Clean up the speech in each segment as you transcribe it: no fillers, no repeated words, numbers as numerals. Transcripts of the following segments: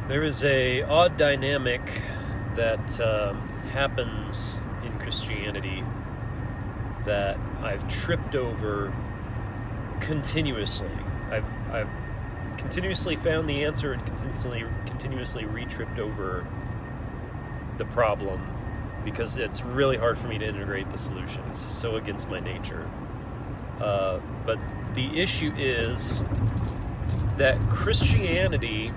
There is a odd dynamic that happens in Christianity that I've tripped over continuously. I've continuously found the answer and continuously re-tripped over the problem because it's really hard for me to integrate the solution. It's just so against my nature. But the issue is that Christianity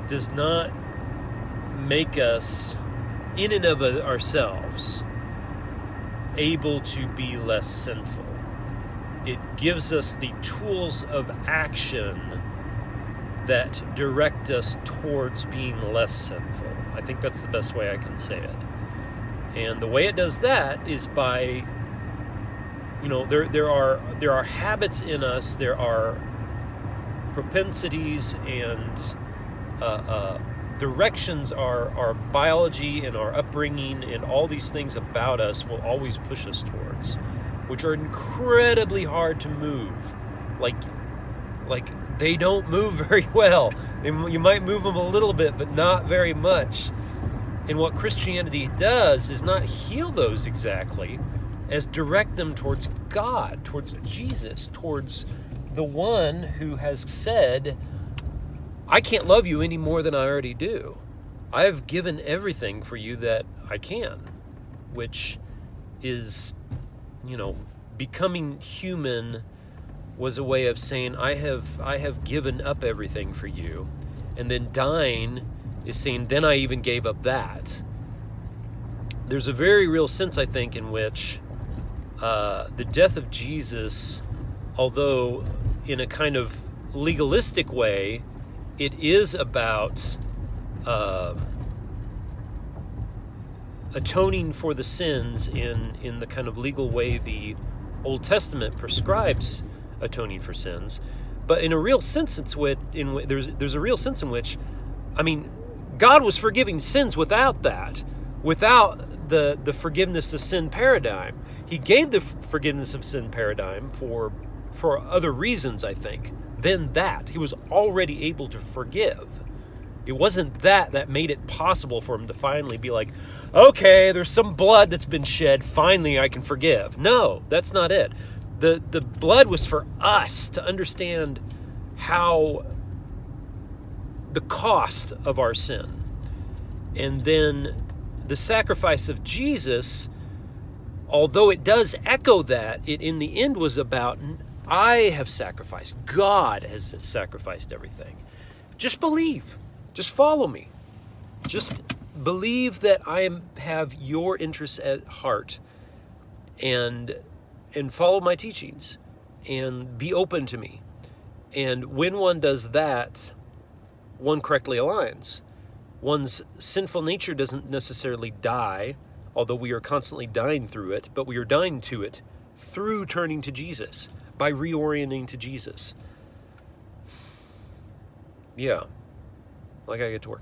does not make us, in and of ourselves, able to be less sinful. It gives us the tools of action that direct us towards being less sinful. I think that's the best way I can say it. And the way it does that is by, there are habits in us, there are propensities and directions, our biology and our upbringing and all these things about us will always push us towards, which are incredibly hard to move. Like they don't move very well. You might move them a little bit, but not very much. And what Christianity does is not heal those exactly, as direct them towards God, towards Jesus, towards the one who has said, I can't love you any more than I already do. I have given everything for you that I can, which is, becoming human was a way of saying, I have given up everything for you. And then dying is saying, then I even gave up that. There's a very real sense, I think, in which the death of Jesus, although in a kind of legalistic way, it is about atoning for the sins in the kind of legal way the Old Testament prescribes atoning for sins. But in a real sense, there's a real sense in which, God was forgiving sins without that, without the forgiveness of sin paradigm. He gave the forgiveness of sin paradigm for other reasons, I think, than that. He was already able to forgive. It wasn't that made it possible for him to finally be like, okay, there's some blood that's been shed, finally I can forgive. No, that's not it. The blood was for us to understand how the cost of our sin. And then the sacrifice of Jesus, although it does echo that, it in the end was about, I have sacrificed. God has sacrificed everything. Just believe. Just follow me. Just believe that I have your interests at heart, and follow my teachings and be open to me. And when one does that, one correctly aligns. One's sinful nature doesn't necessarily die, although we are constantly dying through it, but we are dying to it through turning to Jesus, by reorienting to Jesus. Yeah, I gotta get to work.